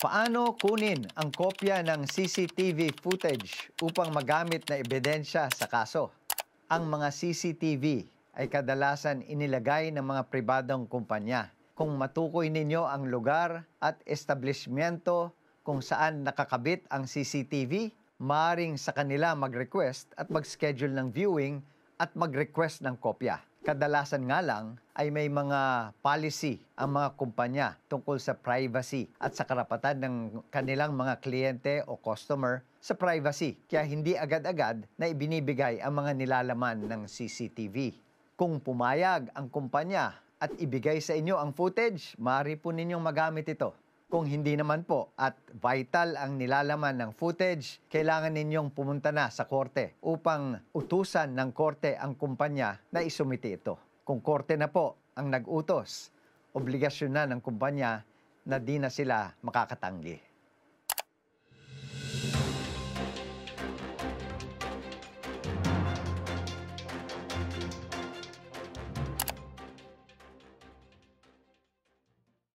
Paano kunin ang kopya ng CCTV footage upang magamit na ebidensya sa kaso? Ang mga CCTV ay kadalasan inilagay ng mga pribadong kumpanya. Kung matukoy ninyo ang lugar at establishmento kung saan nakakabit ang CCTV, maaaring sa kanila mag-request at mag-schedule ng viewing at mag-request ng kopya. Kadalasan nga lang ay may mga policy ang mga kumpanya tungkol sa privacy at sa karapatan ng kanilang mga kliyente o customer sa privacy. Kaya hindi agad-agad na ibinibigay ang mga nilalaman ng CCTV. Kung pumayag ang kumpanya at ibigay sa inyo ang footage, maaari po ninyong magamit ito. Kung hindi naman po at vital ang nilalaman ng footage, kailangan ninyong pumunta na sa korte upang utusan ng korte ang kumpanya na isumite ito. Kung korte na po ang nag-utos, obligasyon na ng kumpanya na di na sila makakatanggi.